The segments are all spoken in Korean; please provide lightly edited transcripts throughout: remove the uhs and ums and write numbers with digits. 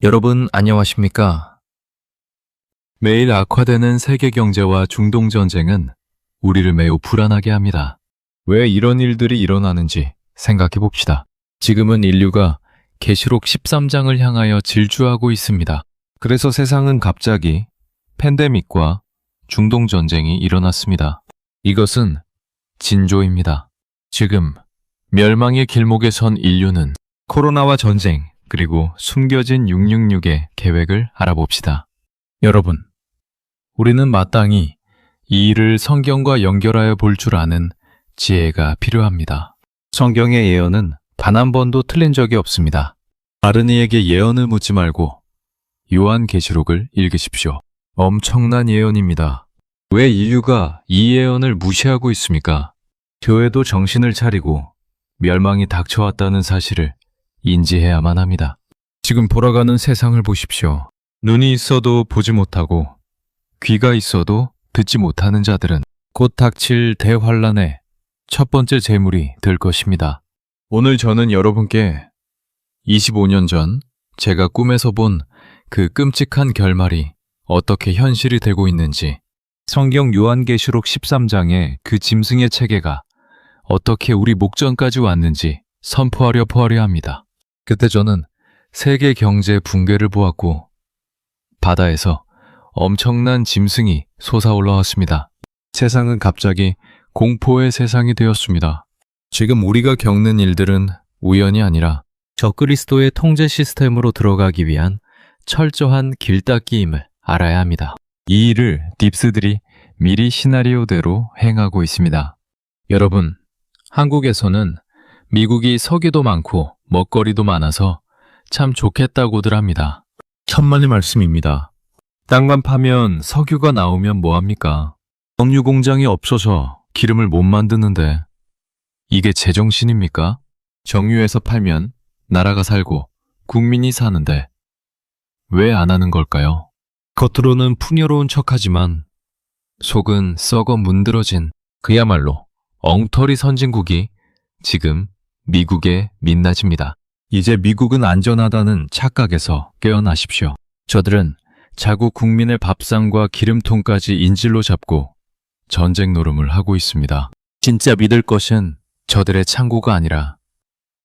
여러분 안녕하십니까? 매일 악화되는 세계 경제와 중동 전쟁은 우리를 매우 불안하게 합니다. 왜 이런 일들이 일어나는지 생각해 봅시다. 지금은 인류가 계시록 13장을 향하여 질주하고 있습니다. 그래서 세상은 갑자기 팬데믹과 중동 전쟁이 일어났습니다. 이것은 진조입니다. 지금 멸망의 길목에 선 인류는 코로나와 전쟁, 그리고 숨겨진 666의 계획을 알아봅시다. 여러분, 우리는 마땅히 이 일을 성경과 연결하여 볼 줄 아는 지혜가 필요합니다. 성경의 예언은 단 한 번도 틀린 적이 없습니다. 다른 이에게 예언을 묻지 말고 요한계시록을 읽으십시오. 엄청난 예언입니다. 왜 인류가 이 예언을 무시하고 있습니까? 교회도 정신을 차리고 멸망이 닥쳐왔다는 사실을 인지해야만 합니다. 지금 돌아가는 세상을 보십시오. 눈이 있어도 보지 못하고 귀가 있어도 듣지 못하는 자들은 곧 닥칠 대환란의 첫 번째 제물이 될 것입니다. 오늘 저는 여러분께 25년 전 제가 꿈에서 본 그 끔찍한 결말이 어떻게 현실이 되고 있는지, 성경 요한계시록 13장의 그 짐승의 체계가 어떻게 우리 목전까지 왔는지 선포하려 합니다. 그때 저는 세계 경제 붕괴를 보았고 바다에서 엄청난 짐승이 솟아올라왔습니다. 세상은 갑자기 공포의 세상이 되었습니다. 지금 우리가 겪는 일들은 우연이 아니라 적그리스도의 통제 시스템으로 들어가기 위한 철저한 길닦기임을 알아야 합니다. 이 일을 딥스들이 미리 시나리오대로 행하고 있습니다. 여러분, 한국에서는 미국이 석유도 많고 먹거리도 많아서 참 좋겠다고들 합니다. 천만의 말씀입니다. 땅만 파면 석유가 나오면 뭐합니까? 석유 공장이 없어서 기름을 못 만드는데 이게 제정신입니까? 정유해서 팔면 나라가 살고 국민이 사는데 왜 안 하는 걸까요? 겉으로는 풍요로운 척하지만 속은 썩어 문드러진 그야말로 엉터리 선진국이 지금 미국의 민낯입니다. 이제 미국은 안전하다는 착각에서 깨어나십시오. 저들은 자국 국민의 밥상과 기름통까지 인질로 잡고 전쟁 노름을 하고 있습니다. 진짜 믿을 것은 저들의 창고가 아니라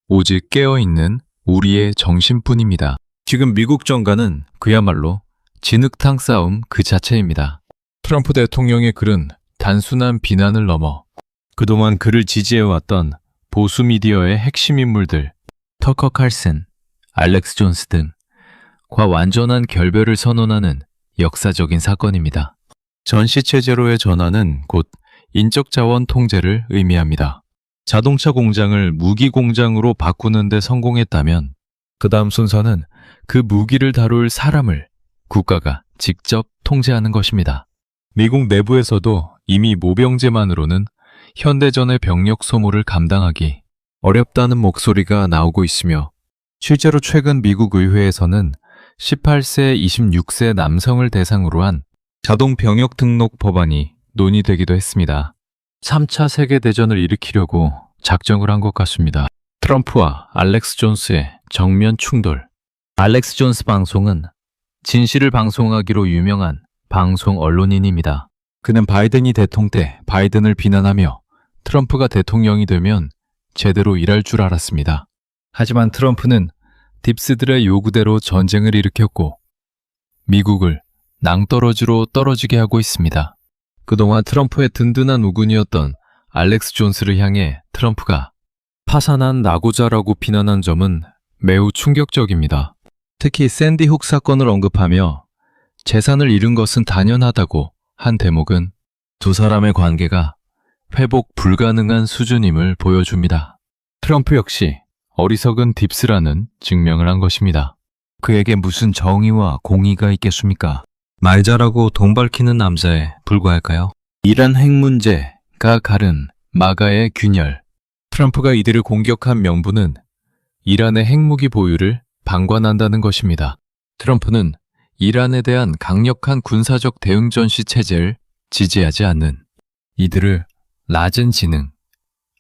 오직 깨어있는 우리의 정신뿐입니다. 지금 미국 정가는 그야말로 진흙탕 싸움 그 자체입니다. 트럼프 대통령의 글은 단순한 비난을 넘어 그동안 그를 지지해왔던 보수 미디어의 핵심 인물들 터커 칼슨, 알렉스 존스 등과 완전한 결별을 선언하는 역사적인 사건입니다. 전시체제로의 전환은 곧 인적 자원 통제를 의미합니다. 자동차 공장을 무기 공장으로 바꾸는 데 성공했다면 그 다음 순서는 그 무기를 다룰 사람을 국가가 직접 통제하는 것입니다. 미국 내부에서도 이미 모병제만으로는 현대전의 병력 소모를 감당하기 어렵다는 목소리가 나오고 있으며 실제로 최근 미국 의회에서는 18세, 26세 남성을 대상으로 한 자동 병역 등록 법안이 논의되기도 했습니다. 3차 세계대전을 일으키려고 작정을 한 것 같습니다. 트럼프와 알렉스 존스의 정면 충돌. 알렉스 존스 방송은 진실을 방송하기로 유명한 방송 언론인입니다. 그는 바이든이 대통령 때 바이든을 비난하며 트럼프가 대통령이 되면 제대로 일할 줄 알았습니다. 하지만 트럼프는 딥스들의 요구대로 전쟁을 일으켰고 미국을 낭떠러지로 떨어지게 하고 있습니다. 그동안 트럼프의 든든한 우군이었던 알렉스 존스를 향해 트럼프가 파산한 낙오자라고 비난한 점은 매우 충격적입니다. 특히 샌디 훅 사건을 언급하며 재산을 잃은 것은 당연하다고 한 대목은 두 사람의 관계가 회복 불가능한 수준임을 보여줍니다. 트럼프 역시 어리석은 딥스라는 증명을 한 것입니다. 그에게 무슨 정의와 공의가 있겠습니까? 말 잘하고 돈 밝히는 남자에 불과할까요? 이란 핵 문제가 가른 마가의 균열. 트럼프가 이들을 공격한 명분은 이란의 핵무기 보유를 방관한다는 것입니다. 트럼프는 이란에 대한 강력한 군사적 대응 전시 체제를 지지하지 않는 이들을 낮은 지능,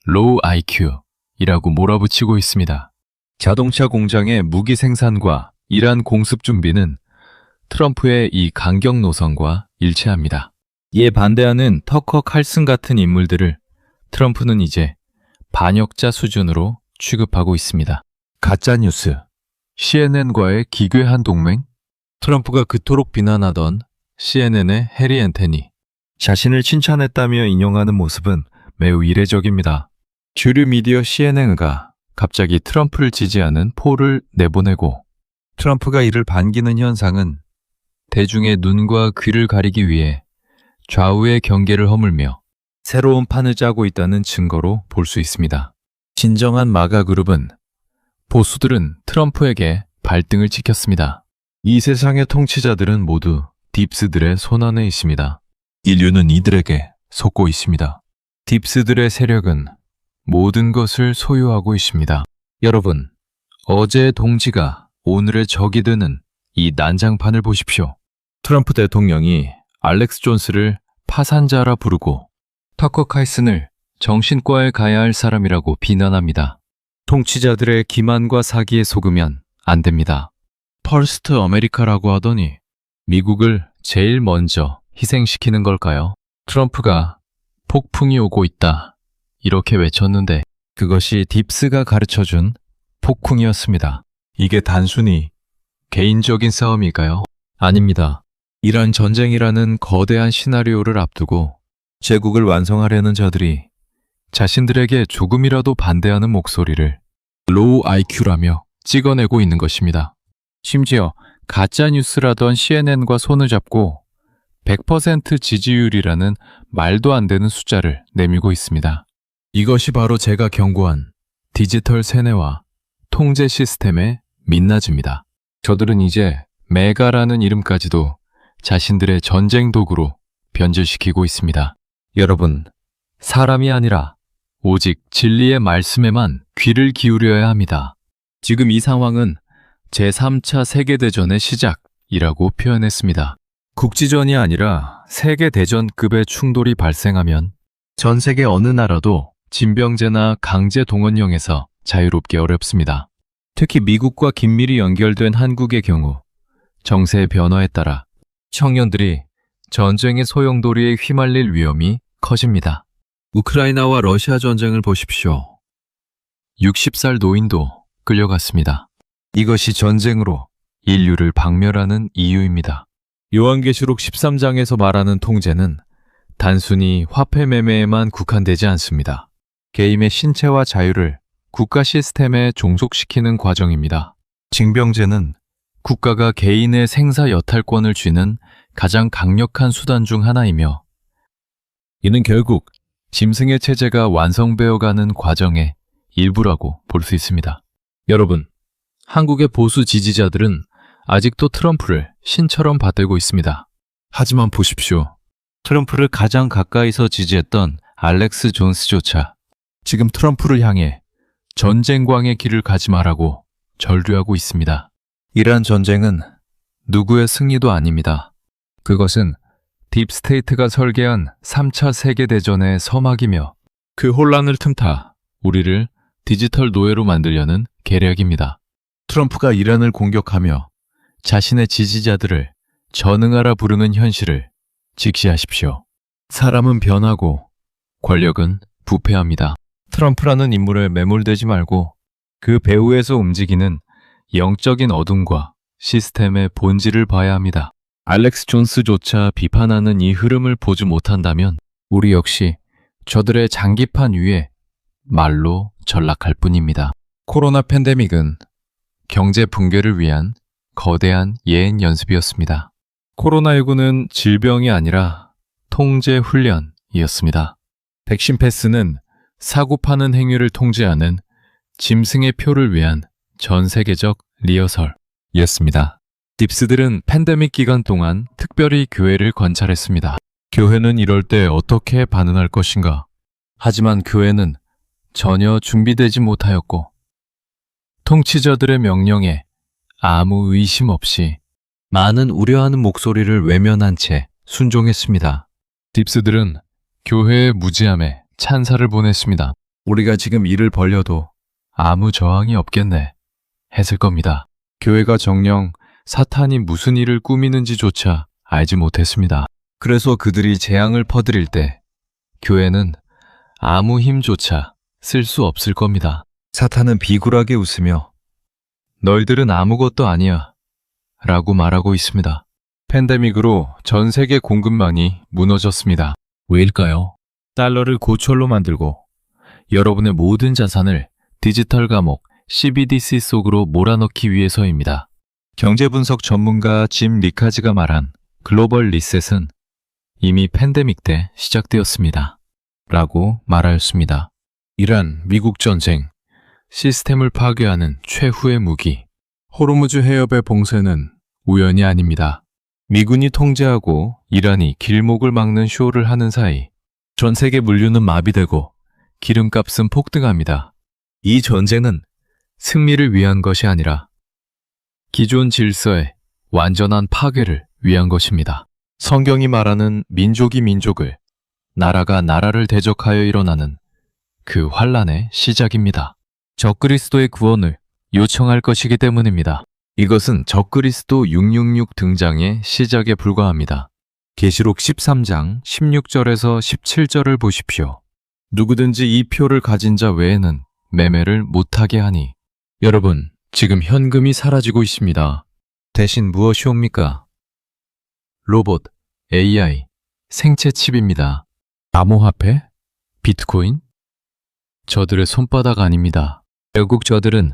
low IQ이라고 몰아붙이고 있습니다. 자동차 공장의 무기 생산과 이란 공습 준비는 트럼프의 이 강경 노선과 일치합니다. 이에 반대하는 터커 칼슨 같은 인물들을 트럼프는 이제 반역자 수준으로 취급하고 있습니다. 가짜뉴스, CNN과의 기괴한 동맹? 트럼프가 그토록 비난하던 CNN의 해리 앤토니, 자신을 칭찬했다며 인용하는 모습은 매우 이례적입니다. 주류 미디어 CNN가 갑자기 트럼프를 지지하는 폴을 내보내고 트럼프가 이를 반기는 현상은 대중의 눈과 귀를 가리기 위해 좌우의 경계를 허물며 새로운 판을 짜고 있다는 증거로 볼 수 있습니다. 진정한 마가 그룹은 보수들은 트럼프에게 발등을 찍혔습니다. 이 세상의 통치자들은 모두 딥스들의 손안에 있습니다. 인류는 이들에게 속고 있습니다. 딥스들의 세력은 모든 것을 소유하고 있습니다. 여러분, 어제의 동지가 오늘의 적이 되는 이 난장판을 보십시오. 트럼프 대통령이 알렉스 존스를 파산자라 부르고 터커 칼슨을 정신과에 가야 할 사람이라고 비난합니다. 통치자들의 기만과 사기에 속으면 안 됩니다. 퍼스트 아메리카라고 하더니 미국을 제일 먼저 희생시키는 걸까요? 트럼프가 폭풍이 오고 있다 이렇게 외쳤는데 그것이 딥스가 가르쳐준 폭풍이었습니다. 이게 단순히 개인적인 싸움일까요? 아닙니다. 이란 전쟁이라는 거대한 시나리오를 앞두고 제국을 완성하려는 자들이 자신들에게 조금이라도 반대하는 목소리를 로우 IQ라며 찍어내고 있는 것입니다. 심지어 가짜뉴스라던 CNN과 손을 잡고 100% 지지율이라는 말도 안 되는 숫자를 내밀고 있습니다. 이것이 바로 제가 경고한 디지털 세뇌와 통제 시스템의 민낯입니다. 저들은 이제 메가라는 이름까지도 자신들의 전쟁 도구로 변질시키고 있습니다. 여러분, 사람이 아니라 오직 진리의 말씀에만 귀를 기울여야 합니다. 지금 이 상황은 제3차 세계대전의 시작이라고 표현했습니다. 국지전이 아니라 세계대전급의 충돌이 발생하면 전 세계 어느 나라도 진병제나 강제 동원령에서 자유롭기 어렵습니다. 특히 미국과 긴밀히 연결된 한국의 경우 정세의 변화에 따라 청년들이 전쟁의 소용돌이에 휘말릴 위험이 커집니다. 우크라이나와 러시아 전쟁을 보십시오. 60살 노인도 끌려갔습니다. 이것이 전쟁으로 인류를 박멸하는 이유입니다. 요한계시록 13장에서 말하는 통제는 단순히 화폐 매매에만 국한되지 않습니다. 개인의 신체와 자유를 국가 시스템에 종속시키는 과정입니다. 징병제는 국가가 개인의 생사 여탈권을 쥐는 가장 강력한 수단 중 하나이며 이는 결국 짐승의 체제가 완성되어가는 과정의 일부라고 볼 수 있습니다. 여러분, 한국의 보수 지지자들은 아직도 트럼프를 신처럼 받들고 있습니다. 하지만 보십시오. 트럼프를 가장 가까이서 지지했던 알렉스 존스조차 지금 트럼프를 향해 전쟁광의 길을 가지 마라고 전류하고 있습니다. 이란 전쟁은 누구의 승리도 아닙니다. 그것은 딥스테이트가 설계한 3차 세계대전의 서막이며 그 혼란을 틈타 우리를 디지털 노예로 만들려는 계략입니다. 트럼프가 이란을 공격하며 자신의 지지자들을 전응하라 부르는 현실을 직시하십시오. 사람은 변하고 권력은 부패합니다. 트럼프라는 인물에 매몰되지 말고 그 배후에서 움직이는 영적인 어둠과 시스템의 본질을 봐야 합니다. 알렉스 존스조차 비판하는 이 흐름을 보지 못한다면 우리 역시 저들의 장기판 위에 말로 전락할 뿐입니다. 코로나 팬데믹은 경제 붕괴를 위한 거대한 예행 연습이었습니다. 코로나19는 질병이 아니라 통제 훈련이었습니다. 백신 패스는 사고 파는 행위를 통제하는 짐승의 표를 위한 전 세계적 리허설이었습니다. 딥스들은 팬데믹 기간 동안 특별히 교회를 관찰했습니다. 교회는 이럴 때 어떻게 반응할 것인가? 하지만 교회는 전혀 준비되지 못하였고 통치자들의 명령에 아무 의심 없이 많은 우려하는 목소리를 외면한 채 순종했습니다. 딥스들은 교회의 무지함에 찬사를 보냈습니다. 우리가 지금 일을 벌려도 아무 저항이 없겠네 했을 겁니다. 교회가 정녕 사탄이 무슨 일을 꾸미는지조차 알지 못했습니다. 그래서 그들이 재앙을 퍼뜨릴 때 교회는 아무 힘조차 쓸 수 없을 겁니다. 사탄은 비굴하게 웃으며 너희들은 아무것도 아니야 라고 말하고 있습니다. 팬데믹으로 전 세계 공급망이 무너졌습니다. 왜일까요? 달러를 고철로 만들고 여러분의 모든 자산을 디지털 감옥 CBDC 속으로 몰아넣기 위해서입니다. 경제분석 전문가 짐 리카즈가 말한 글로벌 리셋은 이미 팬데믹 때 시작되었습니다. 라고 말하였습니다. 이란, 미국 전쟁, 시스템을 파괴하는 최후의 무기, 호르무즈 해협의 봉쇄는 우연이 아닙니다. 미군이 통제하고 이란이 길목을 막는 쇼를 하는 사이 전 세계 물류는 마비되고 기름값은 폭등합니다. 이 전쟁은 승리를 위한 것이 아니라 기존 질서의 완전한 파괴를 위한 것입니다. 성경이 말하는 민족이 민족을, 나라가 나라를 대적하여 일어나는 그 환란의 시작입니다. 적그리스도의 구원을 요청할 것이기 때문입니다. 이것은 적그리스도 666 등장의 시작에 불과합니다. 계시록 13장 16절에서 17절을 보십시오. 누구든지 이 표를 가진 자 외에는 매매를 못하게 하니. 여러분, 지금 현금이 사라지고 있습니다. 대신 무엇이 옵니까? 로봇, AI, 생체 칩입니다. 암호화폐? 비트코인? 저들의 손바닥 아닙니다. 결국 저들은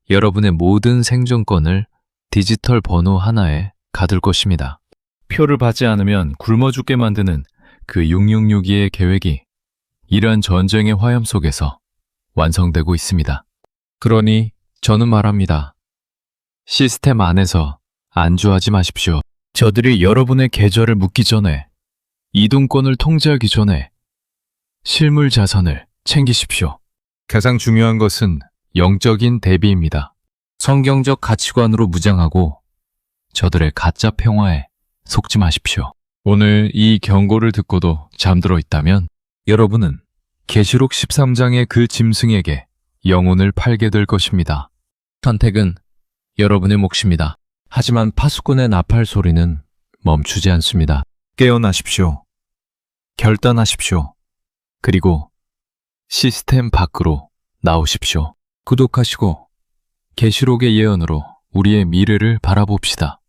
여러분의 모든 생존권을 디지털 번호 하나에 가둘 것입니다. 표를 받지 않으면 굶어 죽게 만드는 그 6662의 계획이 이러한 전쟁의 화염 속에서 완성되고 있습니다. 그러니 저는 말합니다. 시스템 안에서 안주하지 마십시오. 저들이 여러분의 계좌를 묻기 전에, 이동권을 통제하기 전에 실물 자산을 챙기십시오. 가장 중요한 것은 영적인 대비입니다. 성경적 가치관으로 무장하고 저들의 가짜 평화에 속지 마십시오. 오늘 이 경고를 듣고도 잠들어 있다면 여러분은 계시록 13장의 그 짐승에게 영혼을 팔게 될 것입니다. 선택은 여러분의 몫입니다. 하지만 파수꾼의 나팔 소리는 멈추지 않습니다. 깨어나십시오. 결단하십시오. 그리고 시스템 밖으로 나오십시오. 구독하시고 계시록의 예언으로 우리의 미래를 바라봅시다.